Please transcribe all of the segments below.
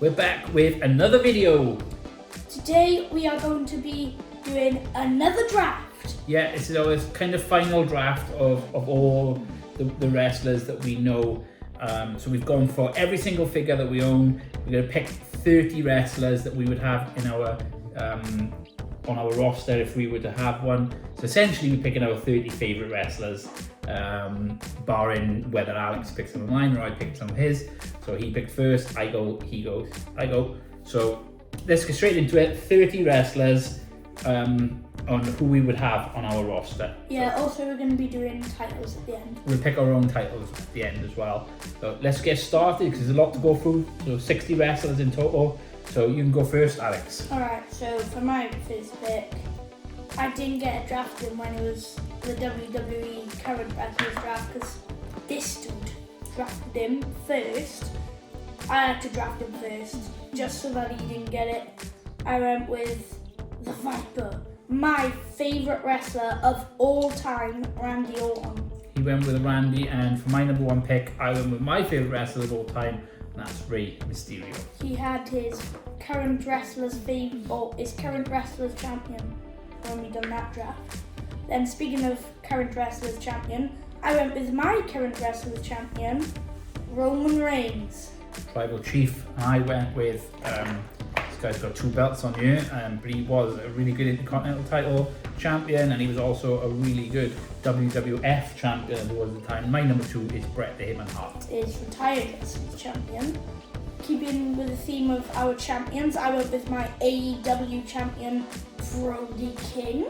We're back with another video. Today we are going to be doing another draft. Yeah, it's our kind of final draft of all the wrestlers that we know. So we've gone for every single figure that we own. We're going to pick 30 wrestlers that we would have in our on our roster if we were to have one. So essentially we're picking our 30 favourite wrestlers, barring whether Alex picks some of mine or I pick some of his. So he picked first, I go, he goes, I go. So let's get straight into it. 30 wrestlers on who we would have on our roster. Yeah, also we're going to be doing titles at the end. We'll pick our own titles at the end as well. So let's get started because there's a lot to go through. So 60 wrestlers in total. So you can go first, Alex. Alright, so for my first pick, I didn't get a draft in when it was the WWE current wrestlers draft because this dude drafted him first. I had to draft him first just so that he didn't get it. I went with the Viper, my favourite wrestler of all time, Randy Orton. He went with Randy, and for my number one pick, I went with my favourite wrestler of all time, and that's Rey Mysterio. He had his current wrestler's champion when we done that draft. Then speaking of current wrestler's champion, I went with my current wrestler's champion, Roman Reigns. Tribal Chief. I went with this guy's got 2 belts on you, but he was a really good Intercontinental title champion, and he was also a really good WWF champion at the time. My number 2 is Bret the Hitman Hart. Is retired wrestler's champion. Keeping with the theme of our champions, I went with my AEW champion, Brody King.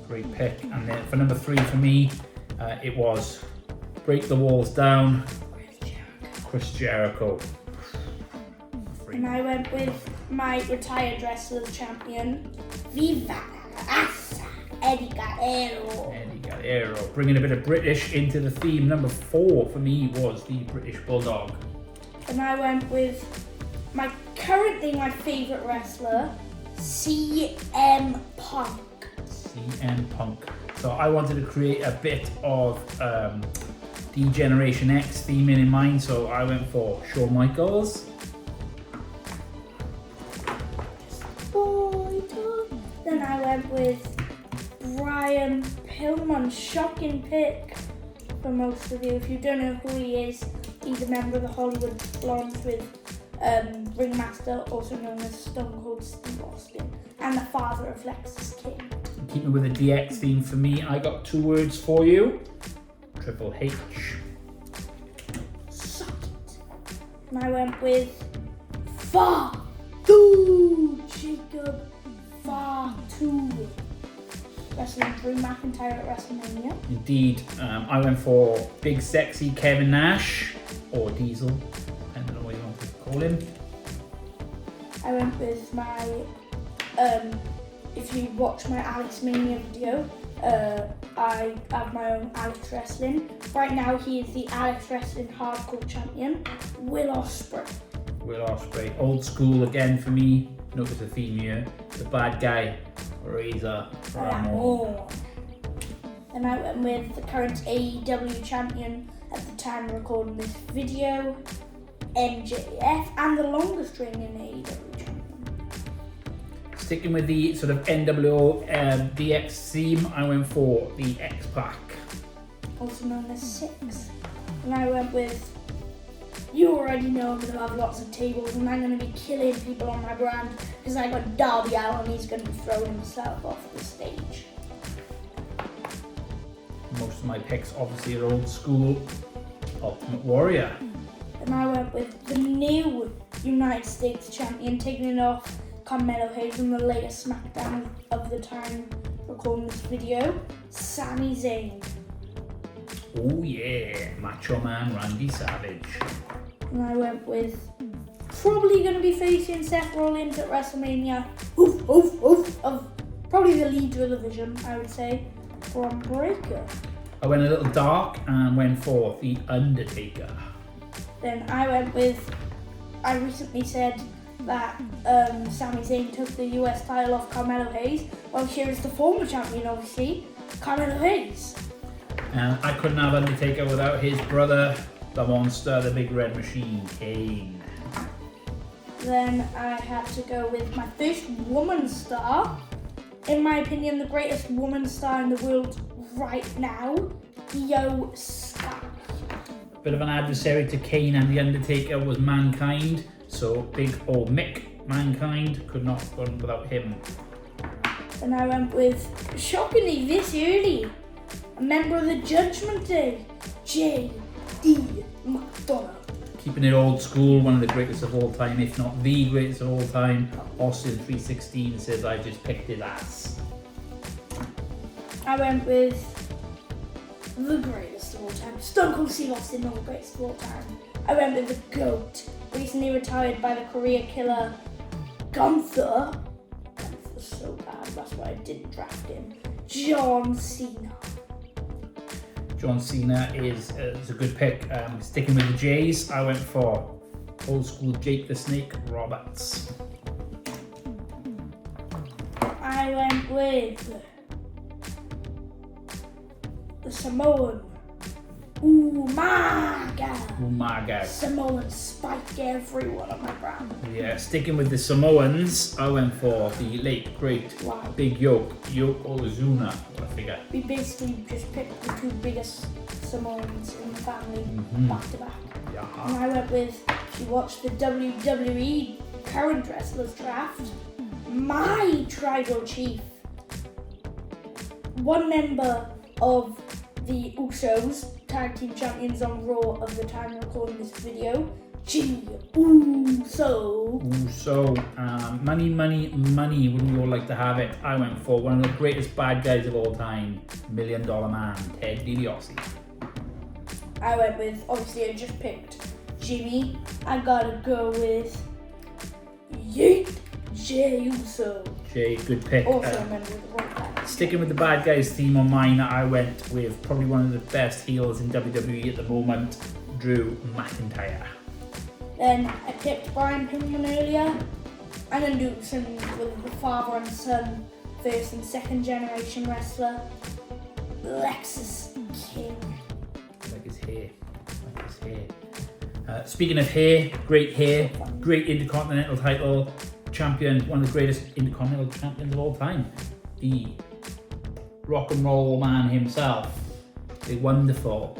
Great pick. And then for number 3 for me, it was Break the Walls Down, Chris Jericho. And I went with my retired wrestler's champion, Viva Asa Eddie Guerrero. Eddie Guerrero. Bringing a bit of British into the theme. Number 4 for me was the British Bulldog. And I went with currently my favourite wrestler, CM Punk. CM Punk. So I wanted to create a bit of D-Generation X theming in mind, so I went for Shawn Michaels. Then I went with Brian Pillman. Shocking pick for most of you. If you don't know who he is, he's a member of the Hollywood Blondes with Ringmaster, also known as Stone Cold Steve Austin, and the father of Lexus King. Keeping with the DX theme for me, I got 2 words for you. Triple H. Suck it. And I went with Fatu. Jacob Fatu. Wrestling Drew McIntyre at WrestleMania. Indeed. I went for Big Sexy Kevin Nash, or Diesel, depending on what you want to call him. I went with my, if you watch my Alex Mania video, I have my own Alex Wrestling. Right now he is the Alex Wrestling Hardcore Champion, Will Ospreay. Will Ospreay. Old school again for me. Notice the theme here. The bad guy, Razor Ramon. And I went with the current AEW champion at the time of recording this video, MJF, and the longest reigning AEW champion. Sticking with the sort of NWO DX theme, I went for the X-Pac. Also known as Six. And I went with, you already know I'm going to have lots of tables and I'm going to be killing people on my brand because I got Darby Allin, he's going to be throwing himself off the stage. Most of my picks obviously are old school. Ultimate Warrior. And I went with the new United States champion, taking it off Carmelo Hayes in the latest SmackDown of the time recording this video, Sami Zayn. Oh yeah, Macho Man Randy Savage. And I went with probably going to be facing Seth Rollins at WrestleMania. Of probably the leader of the division, I would say, from Breaker. I went a little dark and went for The Undertaker. Then I went with, I recently said that Sami Zayn took the US title off Carmelo Hayes. Well, here is the former champion, obviously, Carmelo Hayes. And I couldn't have Undertaker without his brother, the monster, the big red machine, Kane. Then I had to go with my first woman star. In my opinion, the greatest woman star in the world right now, Io Sky. Bit of an adversary to Kane and The Undertaker was Mankind. So big old Mick, Mankind, could not have gone without him. Then I went with, shockingly this early, a member of the Judgment Day, J.D. McDonough. Keeping it old school, one of the greatest of all time, if not the greatest of all time. Austin 316 says, I just picked his ass. I went with the greatest of all time, Stone Cold Steve Austin, not the greatest of all time. I went with the GOAT, recently retired by the career killer Gunther. Gunther's so bad, that's why I didn't draft him. John Cena. John Cena is a good pick. Sticking with the J's, I went for old school Jake the Snake Roberts. I went with the Samoan Umaga. Samoan spike everyone on my brand. Yeah, sticking with the Samoans, I went for the late great Big Yokozuna. What a figure. We basically just picked the two biggest Samoans in the family back to back. Yeah. And I went with, if you watch the WWE current wrestlers draft, my tribal chief, one member of the Usos, tag team champions on Raw of the time recording this video, Jimmy Uso. Money, wouldn't we all like to have it? I went for one of the greatest bad guys of all time, $1 Million Man, Ted DiBiase. I went with, obviously I just picked Jimmy. I gotta go with Yeet Jey Uso. Jay, good pick. Also a member of the Royal Family. Sticking with the bad guys theme on mine, I went with probably one of the best heels in WWE at the moment, Drew McIntyre. Then I picked Brian Pillman earlier. I'm going to do some with the father and son, first and second generation wrestler, Lexis King. Like his hair. Speaking of hair, great Intercontinental title champion, one of the greatest Intercontinental champions of all time, the rock and roll man himself, the wonderful,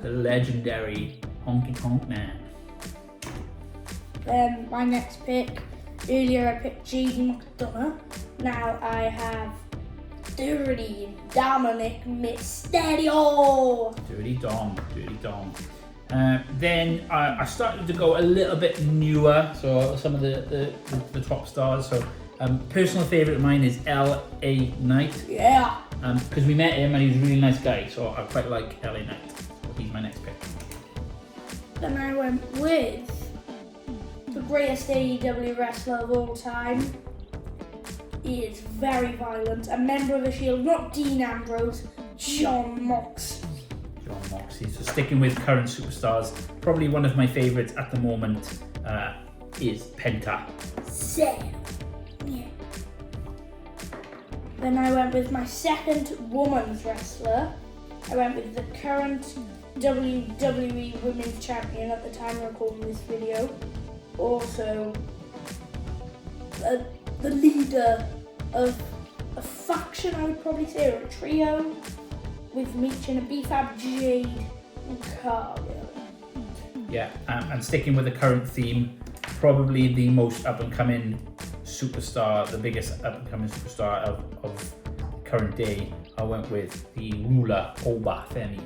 the legendary Honky Tonk Man. Then my next pick, earlier I picked J.D. McDonough. Now I have Dirty Dominic Mysterio. Dirty Dom. Then I started to go a little bit newer, so some of the top stars. So personal favourite of mine is L.A. Knight. Yeah. Because we met him and he was a really nice guy, so I quite like L.A. Knight. So he's my next pick. Then I went with the greatest AEW wrestler of all time. He is very violent, a member of the Shield, not Dean Ambrose, Jon Moxley. So sticking with current superstars, probably one of my favourites at the moment is Penta. Yeah. Then I went with my second women's wrestler. I went with the current WWE Women's Champion at the time of recording this video. Also, the leader of a faction, I would probably say, or a trio, with Meech and a BFAB, Jade Cargill. Yeah, and sticking with the current theme, probably the most up-and-coming superstar, the biggest up-and-coming superstar of current day, I went with the ruler, Oba Femi.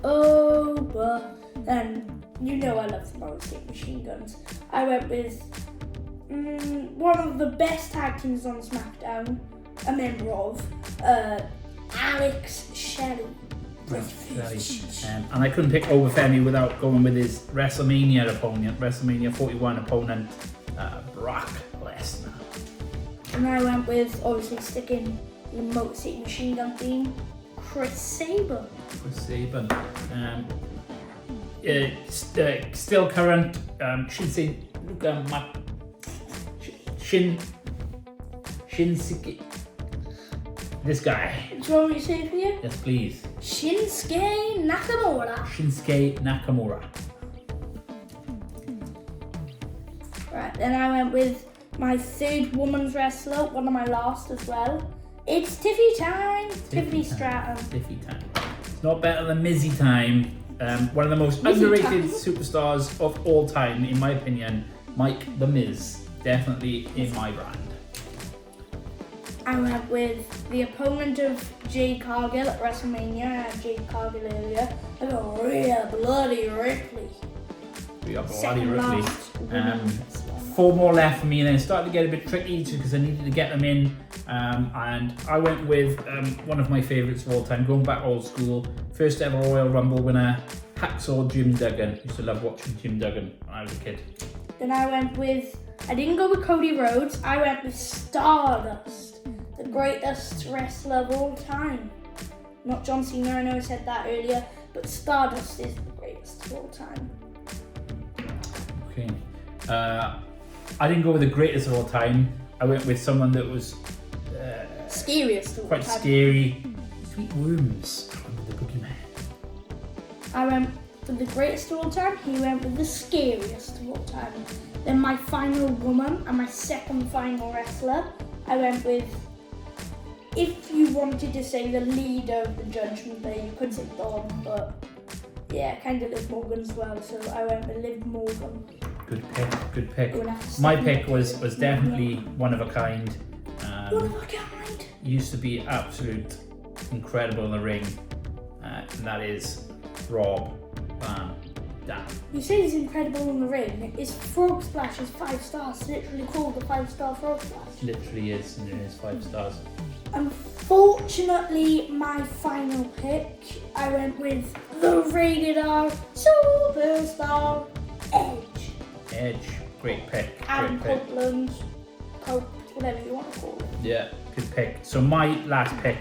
Oba. And you know I love the Motor City Machine Guns. I went with one of the best tag teams on SmackDown, a member of Alex Shelley. And I couldn't pick Oba Femi without going with his WrestleMania 41 opponent, Brock Lesnar. And I went with, obviously sticking in the Motor City Machine Gun theme, Chris Sabin. Still current, Shinsuke. This guy. Do you want me to say it for you? Yes, please. Shinsuke Nakamura. Right, then I went with my third women's wrestler, one of my last as well. It's Tiffy time. Tiffany Stratton. Tiffy time. It's not better than Mizzy time. One of the most Mizzy underrated time. superstars of all time, in my opinion, Mike the Miz. Definitely in my brand. I went with the opponent of Jade Cargill at WrestleMania. I had Jade Cargill earlier. I got Rhea Bloody Ripley. We got Bloody Second Ripley. last women's wrestler. 4 more left for me, and then it started to get a bit tricky because I needed to get them in. And I went with one of my favourites of all time, going back old school. First ever Royal Rumble winner, Hacksaw Jim Duggan. Used to love watching Jim Duggan when I was a kid. Then I went with, I didn't go with Cody Rhodes, I went with Stardust, the greatest wrestler of all time. Not John Cena, I know I said that earlier, but Stardust is the greatest of all time. Okay. I didn't go with the greatest of all time. I went with someone that was Scariest of all quite time. scary. Sweet Worms. I went with the Boogeyman. I went for the greatest of all time, he went with the scariest of all time. Then my final woman and my second final wrestler, I went with, if you wanted to say the leader of the Judgment Day, you could say Dawn, but yeah, kind of Liv Morgan as well, so I went with Liv Morgan. Good pick. Good pick. You're gonna have to My step pick in. was definitely one of a kind. One of a kind. Used to be absolute incredible in the ring, and that is Rob Van Dam. You say he's incredible in the ring, his frog splash is 5 stars, literally called the 5-star frog splash. Literally is, and it is 5 stars. Unfortunately, my final pick, I went with the rated R superstar, Edge. Edge, great pick. Adam Great pick. Copeland, Cope, whatever you want to call it. Yeah, good pick. So my last pick,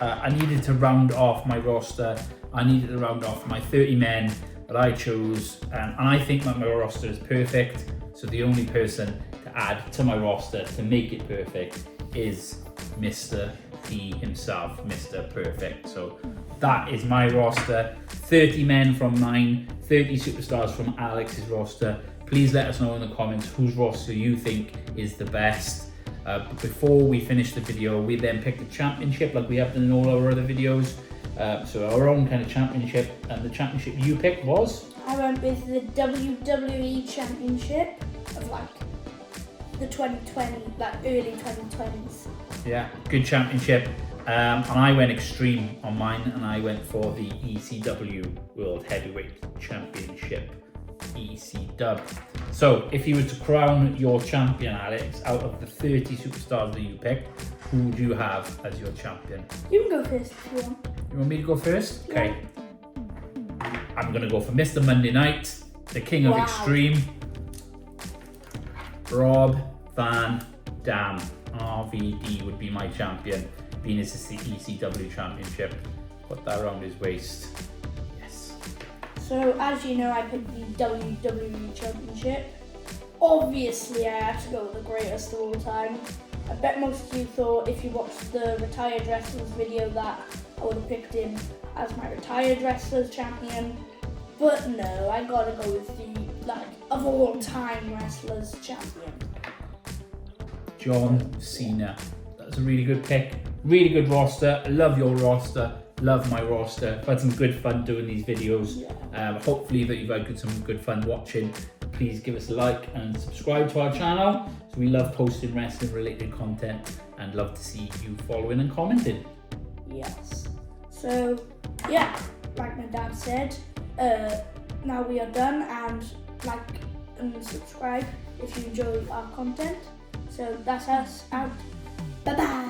I needed to round off my roster. I needed to round off my 30 men that I chose, and I think that my roster is perfect. So the only person to add to my roster to make it perfect is Mr. P himself, Mr. Perfect. So that is my roster. 30 men from mine, 30 superstars from Alex's roster. Please let us know in the comments whose roster you think is the best. But before we finish the video, we then pick the championship like we have done in all our other videos. So our own kind of championship, and the championship you picked was? I went with the WWE Championship of like the 2020, like early 2020s. Yeah, good championship. And I went extreme on mine, and I went for the ECW World Heavyweight Championship. ECW. So if you were to crown your champion, Alex, out of the 30 superstars that you picked, who would you have as your champion? You can go first if you want. You want me to go first? Yeah. Okay. I'm going to go for Mr. Monday Night, the King of Wow. Extreme, Rob Van Dam. RVD would be my champion, being as it's the ECW Championship. Put that around his waist. Yes. So as you know, I picked the WWE Championship. Obviously, I had to go with the greatest of all time. I bet most of you thought, if you watched the retired wrestlers video, that I would have picked him as my retired wrestlers champion. But no, I gotta go with the, like, of all time wrestlers champion. John Cena. That's a really good pick. Really good roster. I love your roster. Love my roster. I've had some good fun doing these videos. Hopefully that you've had some good fun watching. Please give us a like and subscribe to our channel. So we love posting wrestling related content and love to see you following and commenting. Yes. So, yeah, like my dad said, now we are done, and like and subscribe if you enjoy our content. So that's us out. Bye bye.